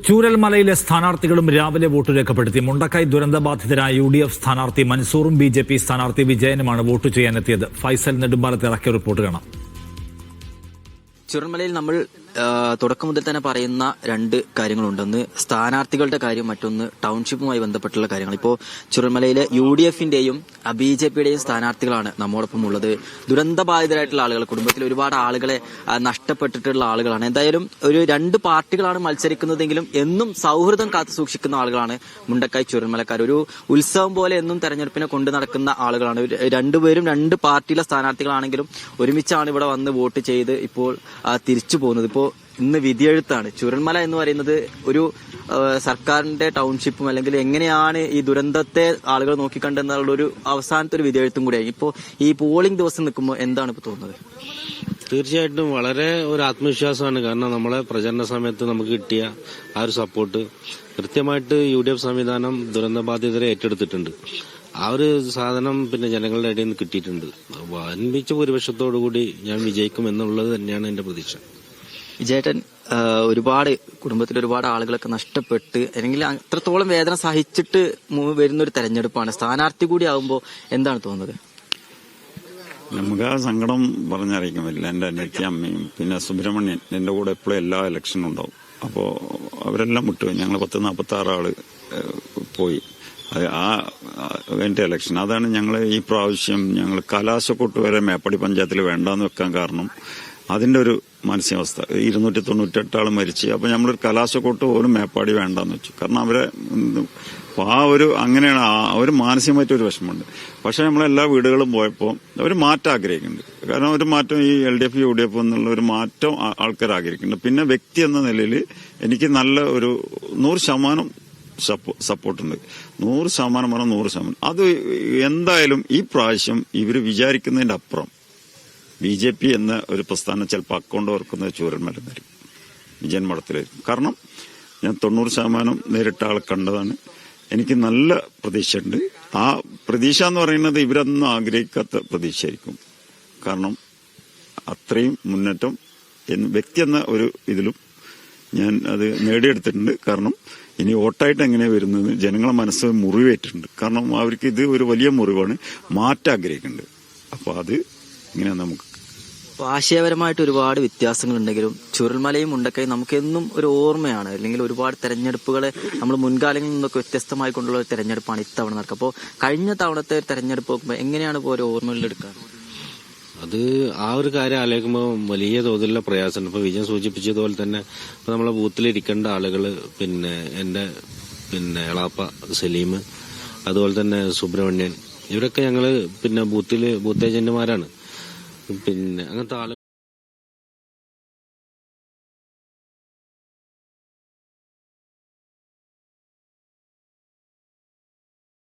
ചൂരൽമലയിലെ സ്ഥാനാർത്ഥികളും രാവിലെ വോട്ട് രേഖപ്പെടുത്തി. മുണ്ടക്കൈ ദുരന്തബാധിതരായ UDF സ്ഥാനാർത്ഥി മൻസൂറും BJP സ്ഥാനാർത്ഥി വിജയനുമാണ് വോട്ട് ചെയ്യാനെത്തിയത്. ഫൈസൽ നെടുമ്പാലത്ത് ഇറക്കിയ റിപ്പോർട്ട് കാണാം. ചൂരൽമലയിൽ നമ്മൾ തുടക്കം മുതൽ തന്നെ പറയുന്ന രണ്ട് കാര്യങ്ങളുണ്ടെന്ന് സ്ഥാനാർത്ഥികളുടെ കാര്യം, മറ്റൊന്ന് ടൗൺഷിപ്പുമായി ബന്ധപ്പെട്ടുള്ള കാര്യങ്ങൾ. ഇപ്പോൾ ചൂരൽമലയിലെ UDFന്റെയും BJPയുടെയും സ്ഥാനാർത്ഥികളാണ് നമ്മോടൊപ്പം ഉള്ളത്. ദുരന്തബാധിതരായിട്ടുള്ള ആളുകൾ, കുടുംബത്തിൽ ഒരുപാട് ആളുകളെ നഷ്ടപ്പെട്ടിട്ടുള്ള ആളുകളാണ്. എന്തായാലും ഒരു രണ്ട് പാർട്ടികളാണ് മത്സരിക്കുന്നതെങ്കിലും എന്നും സൗഹൃദം കാത്തു സൂക്ഷിക്കുന്ന ആളുകളാണ് മുണ്ടക്കൈ ചൂരൽമലക്കാർ. ഒരു ഉത്സവം പോലെ എന്നും തെരഞ്ഞെടുപ്പിനെ കൊണ്ടു നടക്കുന്ന ആളുകളാണ്. രണ്ടുപേരും രണ്ട് പാർട്ടിയിലെ സ്ഥാനാർത്ഥികളാണെങ്കിലും ഒരുമിച്ചാണ് ഇവിടെ വന്ന് വോട്ട് ചെയ്ത് ഇപ്പോൾ തിരിച്ചു പോകുന്നത്. ഇപ്പോൾ ഇന്ന് വിധിയെഴുത്താണ്. ചൂരൽമല എന്ന് പറയുന്നത് ഒരു സർക്കാരിന്റെ ടൗൺഷിപ്പും അല്ലെങ്കിൽ എങ്ങനെയാണ് ഈ ദുരന്തത്തെ ആളുകൾ നോക്കിക്കണ്ടെന്നുള്ള ഒരു അവസാനത്തെ ഒരു വിധിയെഴുത്തും കൂടിയായി. ഇപ്പോൾ ഈ പോളിംഗ് ദിവസം നിൽക്കുമ്പോൾ എന്താണ് ഇപ്പോൾ തോന്നുന്നത്? തീർച്ചയായിട്ടും വളരെ ഒരു ആത്മവിശ്വാസമാണ്. കാരണം നമ്മളെ പ്രചരണ സമയത്ത് നമുക്ക് കിട്ടിയ ആ ഒരു സപ്പോർട്ട് കൃത്യമായിട്ട് UDF സംവിധാനം ദുരന്തബാധിതരെ ഏറ്റെടുത്തിട്ടുണ്ട്. ആ ഒരു സാധനം ജനങ്ങളുടെ ഇടയിൽ നിന്ന് കിട്ടിയിട്ടുണ്ട്. വൻപിച്ച ഭൂരിപക്ഷത്തോടുകൂടി ഞാൻ വിജയിക്കും എന്നുള്ളത് തന്നെയാണ് എന്റെ പ്രതീക്ഷ. വിജയേട്ടൻ, ഒരുപാട് കുടുംബത്തിൽ ഒരുപാട് ആളുകളൊക്കെ നഷ്ടപ്പെട്ട് അല്ലെങ്കിൽ അത്രത്തോളം വേദന സഹിച്ചിട്ട് വരുന്നൊരു തെരഞ്ഞെടുപ്പാണ്. സ്ഥാനാർത്ഥി കൂടി ആകുമ്പോൾ എന്താണ് തോന്നുന്നത്? നമുക്ക് ആ സങ്കടം പറഞ്ഞറിയിക്കാൻ പറ്റില്ല. എന്റെ അനിയത്തി അമ്മയും പിന്നെ സുബ്രഹ്മണ്യൻ എന്റെ കൂടെ എപ്പോഴും എല്ലാ ഇലക്ഷനും ഉണ്ടാവും. അപ്പോ അവരെല്ലാം വിട്ടുപോയി. ഞങ്ങൾ 1046 ആള് പോയി. ആ എന്റെ ഇലക്ഷൻ അതാണ്. ഞങ്ങൾ ഈ പ്രാവശ്യം ഞങ്ങൾ കലാശക്കൊട്ട് വരെ മേപ്പാടി പഞ്ചായത്തിൽ വേണ്ടാന്ന് വെക്കാൻ കാരണം അതിന്റെ ഒരു മാനസികാവസ്ഥ. 298 ആള് മരിച്ചു. അപ്പൊ നമ്മളൊരു കലാശക്കൊട്ട് പോലും മേപ്പാടി വേണ്ടാന്ന് വെച്ചു. കാരണം അവരെ ആ ഒരു അങ്ങനെയാണ് ഒരു മാനസികമായിട്ട് ഒരു വിഷമമുണ്ട്. പക്ഷെ നമ്മളെല്ലാ വീടുകളും പോയപ്പോൾ ഒരു മാറ്റം ആഗ്രഹിക്കുന്നുണ്ട്. കാരണം ഒരു മാറ്റം ഈ LDF UDF എന്നുള്ള ഒരു മാറ്റം ആൾക്കാർ ആഗ്രഹിക്കുന്നുണ്ട്. പിന്നെ വ്യക്തി എന്ന നിലയിൽ എനിക്ക് നല്ല ഒരു 100% സപ്പോർട്ടുണ്ട്. 100% 100%. അത് എന്തായാലും ഈ പ്രാവശ്യം ഇവര് വിചാരിക്കുന്നതിന്റെ അപ്പുറം BJP എന്ന ഒരു പ്രസ്ഥാനം ചിലപ്പോൾ അക്കൗണ്ട് ഓർക്കുന്നത് ചൂരൽമല വരും, വിജയൻ മഠത്തിലായിരിക്കും. കാരണം ഞാൻ 90% നേരിട്ട ആളെ കണ്ടതാണ്. എനിക്ക് നല്ല പ്രതീക്ഷയുണ്ട്. ആ പ്രതീക്ഷ എന്ന് പറയുന്നത് ഇവരൊന്നും ആഗ്രഹിക്കാത്ത പ്രതീക്ഷയായിരിക്കും. കാരണം അത്രയും മുന്നേറ്റം വ്യക്തി എന്ന ഒരു ഇതിലും ഞാൻ അത് നേടിയെടുത്തിട്ടുണ്ട്. കാരണം ഇനി വോട്ടായിട്ട് എങ്ങനെയാണ് വരുന്നത് ജനങ്ങളെ മനസ്സ് മുറിവേറ്റിട്ടുണ്ട്. കാരണം അവർക്ക് ഇത് ഒരു വലിയ മുറിവാണ്. മാറ്റം ആഗ്രഹിക്കുന്നുണ്ട്. അപ്പൊ അത് ഇങ്ങനെയാണ്. നമുക്ക് ആശയപരമായിട്ട് ഒരുപാട് വ്യത്യാസങ്ങളുണ്ടെങ്കിലും ചൂരൽമലയും മുണ്ടക്കൈയും നമുക്കെന്നും ഒരു ഓർമ്മയാണ്. അല്ലെങ്കിൽ ഒരുപാട് തെരഞ്ഞെടുപ്പുകളെ നമ്മൾ മുൻകാലങ്ങളിൽ നിന്നൊക്കെ വ്യത്യസ്തമായി കൊണ്ടുള്ള ഒരു തെരഞ്ഞെടുപ്പാണ് ഇത്തവണ നടക്കുക. അപ്പോൾ കഴിഞ്ഞ തവണത്തെ തെരഞ്ഞെടുപ്പ് നോക്കുമ്പോൾ എങ്ങനെയാണ് ഇപ്പോൾ ഒരു ഓർമ്മകളിലെടുക്കുക? അത് ആ ഒരു കാര്യം ആലോചിക്കുമ്പോൾ വലിയ തോതിലുള്ള പ്രയാസമുണ്ട്. ഇപ്പൊ വിജയൻ സൂചിപ്പിച്ചതുപോലെ തന്നെ ഇപ്പൊ നമ്മളെ ബൂത്തിലിരിക്കേണ്ട ആളുകള് എന്റെ എളാപ്പ സലീം, അതുപോലെ തന്നെ സുബ്രഹ്മണ്യൻ, ഇവരൊക്കെ ഞങ്ങള് ബൂത്ത് ഏജന്റുമാരാണ്. അങ്ങനത്തെ ആളുകൾ